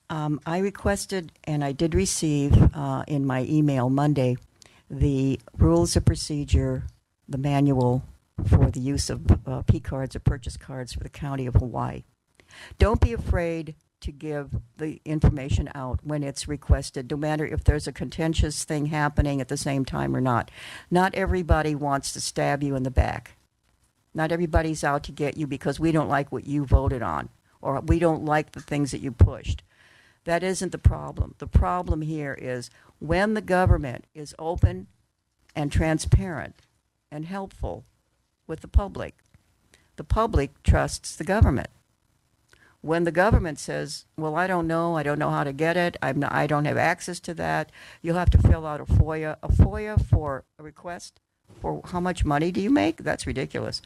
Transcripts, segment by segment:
I requested, and I did receive in my email Monday, the rules of procedure, the manual for the use of P cards or purchase cards for the county of Hawaii. Don't be afraid to give the information out when it's requested, no matter if there's a contentious thing happening at the same time or not. Not everybody wants to stab you in the back. Not everybody's out to get you because we don't like what you voted on or we don't like the things that you pushed. That isn't the problem. The problem here is when the government is open and transparent and helpful with the public trusts the government. When the government says, well, I don't know how to get it, I don't have access to that, you'll have to fill out a FOIA for a request for how much money do you make? That's ridiculous.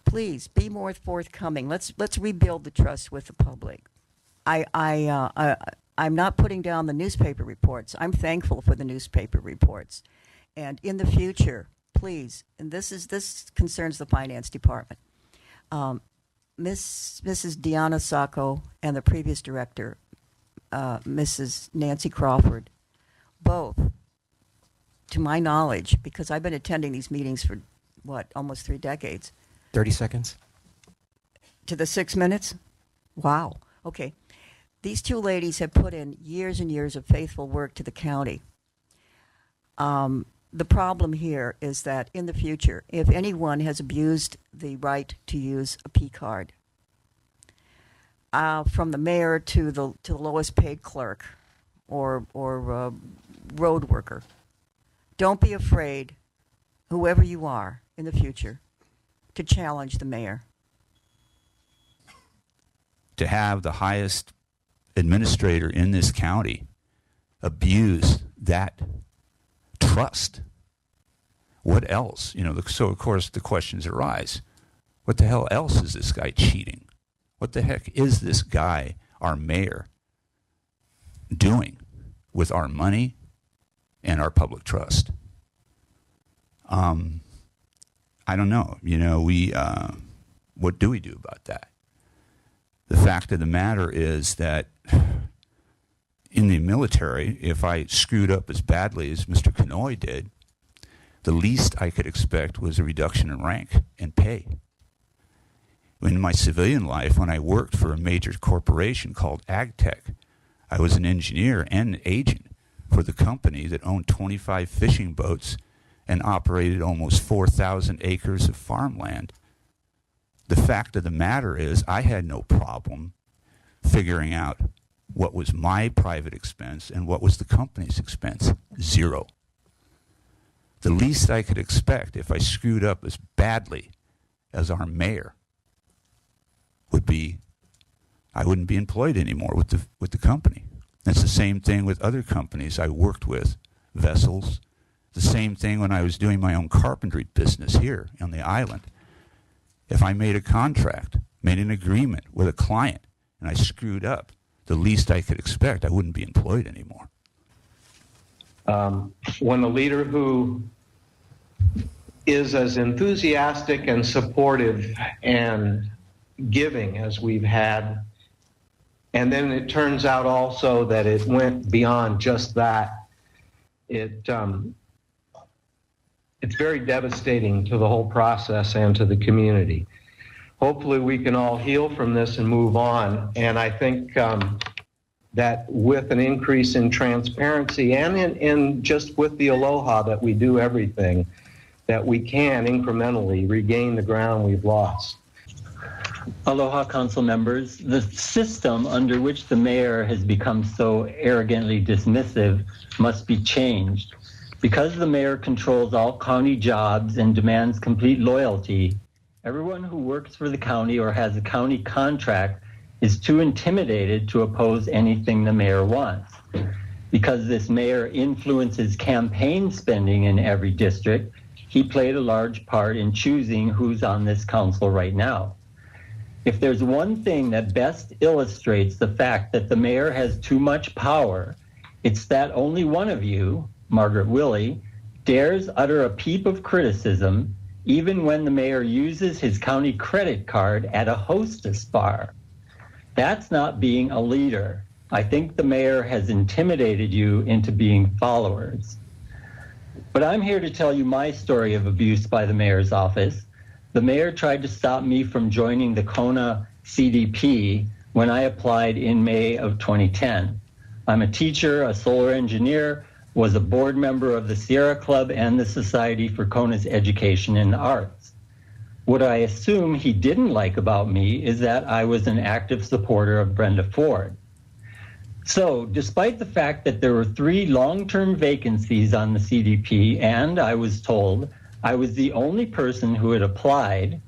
Please be more forthcoming. Let's rebuild the trust with the public. I'm not putting down the newspaper reports. I'm thankful for the newspaper reports. And in the future, please, and this concerns the finance department, Mrs. Deanna Sacco and the previous director, Mrs. Nancy Crawford, both, to my knowledge, because I've been attending these meetings for, almost 3 decades. 30 seconds. To the 6 minutes? Wow. Okay. These two ladies have put in years and years of faithful work to the county. The problem here is that in the future, if anyone has abused the right to use a P card, from the mayor to the lowest paid clerk or road worker, don't be afraid, whoever you are in the future, to challenge the mayor. To have the highest administrator in this county abuse that trust. What else? So of course the questions arise. What the hell else is this guy cheating? What the heck is this guy, our mayor, doing with our money and our public trust? I don't know. What do we do about that? The fact of the matter is that in the military, if I screwed up as badly as Mr. Kenoi did, the least I could expect was a reduction in rank and pay. In my civilian life, when I worked for a major corporation called AgTech, I was an engineer and an agent for the company that owned 25 fishing boats and operated almost 4,000 acres of farmland. The fact of the matter is I had no problem figuring out what was my private expense and what was the company's expense. Zero. The least I could expect if I screwed up as badly as our mayor would be I wouldn't be employed anymore with the company. It's the same thing with other companies I worked with, vessels. The same thing when I was doing my own carpentry business here on the island. If I made a contract, made an agreement with a client, and I screwed up, the least I could expect, I wouldn't be employed anymore. When a leader who is as enthusiastic and supportive and giving as we've had, and then it turns out also that it went beyond just that, it's very devastating to the whole process and to the community. Hopefully we can all heal from this and move on. And I think that with an increase in transparency and in just with the aloha that we do everything, that we can incrementally regain the ground we've lost. Aloha Council members, the system under which the mayor has become so arrogantly dismissive must be changed. Because the mayor controls all county jobs and demands complete loyalty, everyone who works for the county or has a county contract is too intimidated to oppose anything the mayor wants. Because this mayor influences campaign spending in every district, he played a large part in choosing who's on this council right now. If there's one thing that best illustrates the fact that the mayor has too much power, it's that only one of you, Margaret Willey, dares utter a peep of criticism even when the mayor uses his county credit card at a hostess bar. That's not being a leader. I think the mayor has intimidated you into being followers. But I'm here to tell you my story of abuse by the mayor's office. The mayor tried to stop me from joining the Kona CDP when I applied in May of 2010. I'm a teacher, a solar engineer, was a board member of the Sierra Club and the Society for Kona's Education and Arts. What I assume he didn't like about me is that I was an active supporter of Brenda Ford. So, despite the fact that there were 3 long-term vacancies on the CDP, and I was told I was the only person who had applied,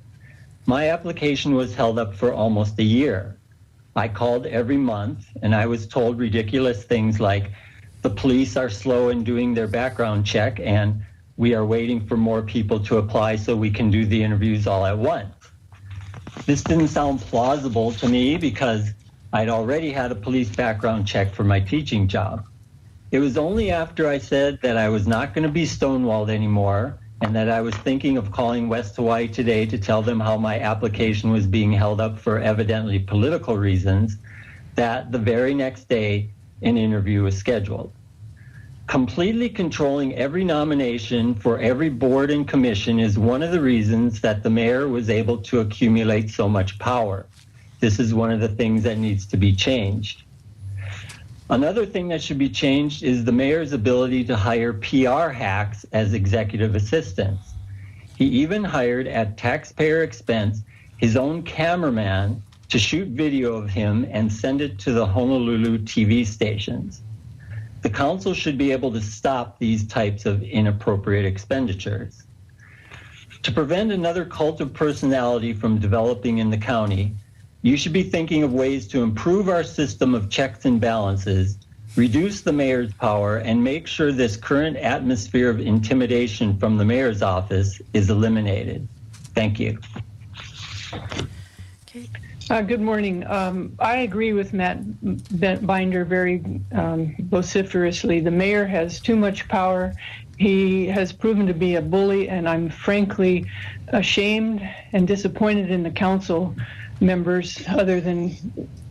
my application was held up for almost a year. I called every month, and I was told ridiculous things like, the police are slow in doing their background check, and we are waiting for more people to apply so we can do the interviews all at once. This didn't sound plausible to me because I'd already had a police background check for my teaching job. It was only after I said that I was not going to be stonewalled anymore and that I was thinking of calling West Hawaii Today to tell them how my application was being held up for evidently political reasons that the very next day an interview was scheduled. Completely controlling every nomination for every board and commission is one of the reasons that the mayor was able to accumulate so much power. This is one of the things that needs to be changed. Another thing that should be changed is the mayor's ability to hire PR hacks as executive assistants. He even hired at taxpayer expense his own cameraman to shoot video of him and send it to the Honolulu TV stations. The council should be able to stop these types of inappropriate expenditures. To prevent another cult of personality from developing in the county, you should be thinking of ways to improve our system of checks and balances, reduce the mayor's power, and make sure this current atmosphere of intimidation from the mayor's office is eliminated. Thank you. Okay. Good morning. I agree with Matt Binder very vociferously. The mayor has too much power. He has proven to be a bully, and I'm frankly ashamed and disappointed in the council members other than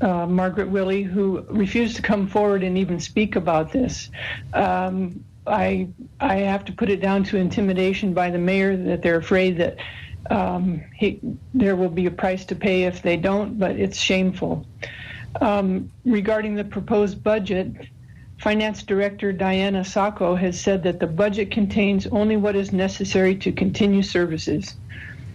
Margaret Willey, who refused to come forward and even speak about this. I have to put it down to intimidation by the mayor, that they're afraid that there will be a price to pay if they don't, but it's shameful. Regarding the proposed budget, Finance Director Diana Sacco has said that the budget contains only what is necessary to continue services.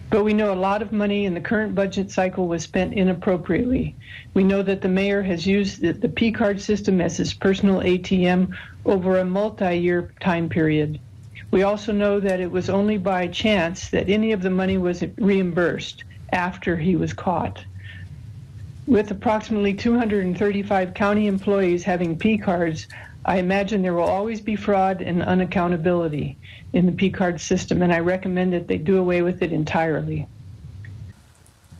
But we know a lot of money in the current budget cycle was spent inappropriately. We know that the mayor has used the P-card system as his personal ATM over a multi-year time period. We also know that it was only by chance that any of the money was reimbursed after he was caught. With approximately 235 county employees having P-cards, I imagine there will always be fraud and unaccountability in the P-card system, and I recommend that they do away with it entirely.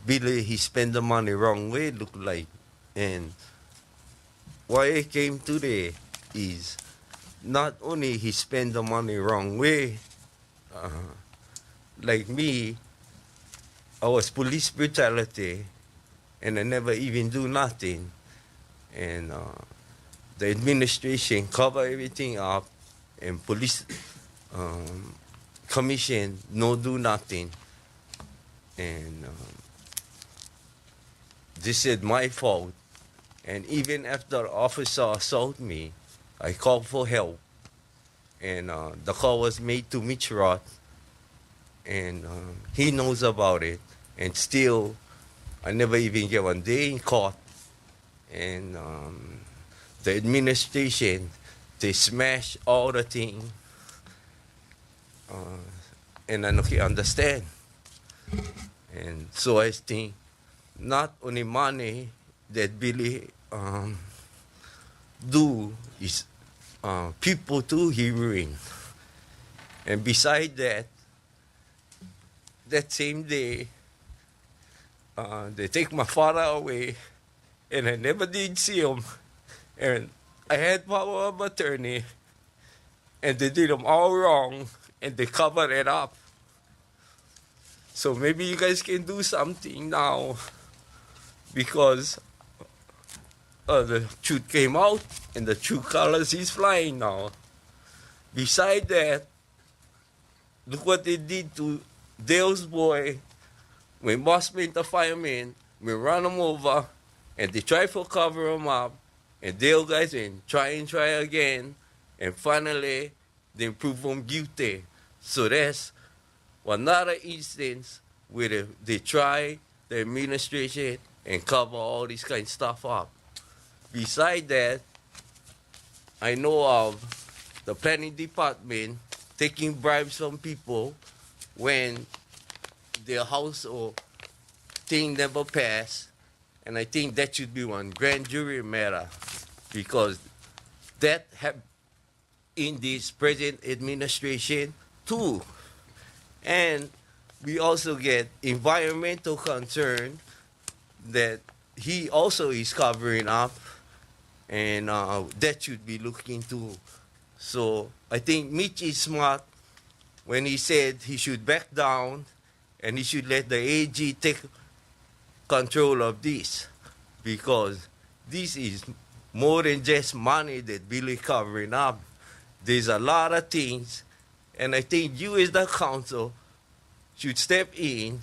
Billy, he spent the money wrong way, look like. And why I came today is not only he spent the money wrong way, like me, I was police brutality, and I never even do nothing. And the administration cover everything up, and police commission no do nothing. And this is my fault. And even after officer assault me, I called for help. And the call was made to Mitch Roth, and he knows about it. And still, I never even get 1 day in court. And the administration, they smash all the things. And I don't understand. And so I think not only money that Billy do is people too he ruin. And beside that, that same day, they take my father away, and I never did see him. And I had power of attorney, and they did them all wrong, and they covered it up. So maybe you guys can do something now, because the truth came out, and the true colors is flying now. Beside that, look what they did to Dale's boy when boss made the fireman. We run him over, and they try to cover him up, and Dale guys in try again, and finally they prove him guilty. So that's another instance where they try the administration and cover all this kind of stuff up. Beside that, I know of the planning department taking bribes from people when their house or thing never passed, and I think that should be one grand jury matter, because that have in this present administration too. And we also get environmental concern that he also is covering up, and that should be looked into. So I think Mitch is smart when he said he should back down and he should let the AG take control of this, because this is more than just money that Billy covering up. There's a lot of things, and I think you as the council should step in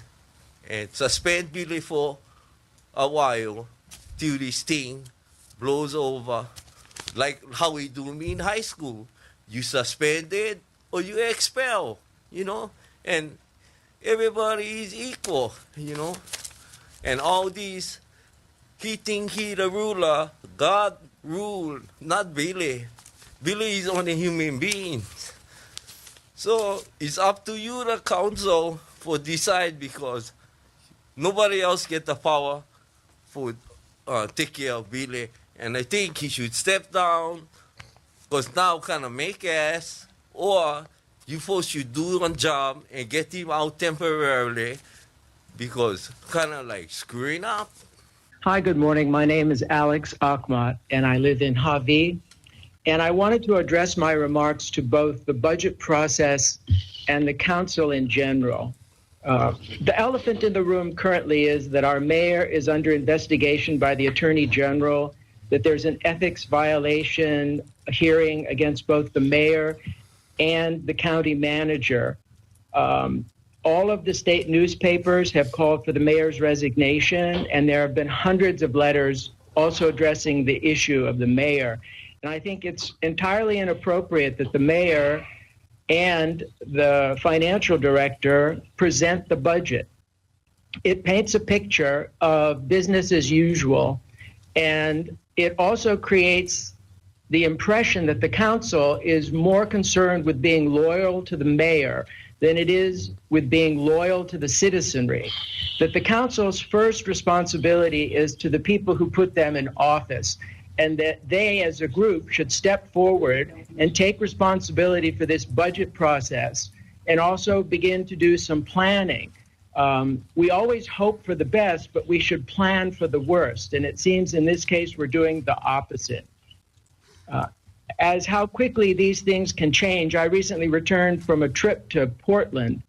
and suspend Billy for a while till this thing blows over, like how we do me in high school. You suspend it or you expel, and everybody is equal, and all these, he think he the ruler, God rule, not Billy. Billy is only a human being. So it's up to you, the council, for decide, because nobody else get the power for take care of Billy. And I think he should step down, because now kind of make ass, or you folks should do one job and get him out temporarily, because kind of like screwing up. Hi, good morning. My name is Alex Akhmat, and I live in Hawi. And I wanted to address my remarks to both the budget process and the council in general. The elephant in the room currently is that our mayor is under investigation by the Attorney General, that there's an ethics violation hearing against both the mayor and the county manager. All of the state newspapers have called for the mayor's resignation, and there have been hundreds of letters also addressing the issue of the mayor. And I think it's entirely inappropriate that the mayor and the financial director present the budget. It paints a picture of business as usual, and it also creates the impression that the council is more concerned with being loyal to the mayor than it is with being loyal to the citizenry. That the council's first responsibility is to the people who put them in office, and that they as a group should step forward and take responsibility for this budget process and also begin to do some planning. We always hope for the best, but we should plan for the worst. And it seems in this case we're doing the opposite. As how quickly these things can change, I recently returned from a trip to Portland,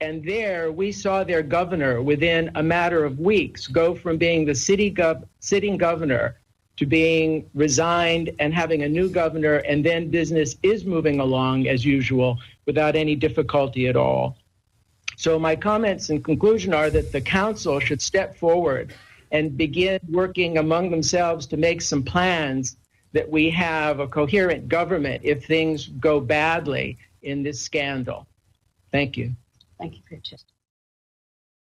and there we saw their governor within a matter of weeks go from being the sitting governor to being resigned and having a new governor, and then business is moving along as usual without any difficulty at all. So my comments in conclusion are that the council should step forward and begin working among themselves to make some plans that we have a coherent government if things go badly in this scandal. Thank you. Thank you for your testimony.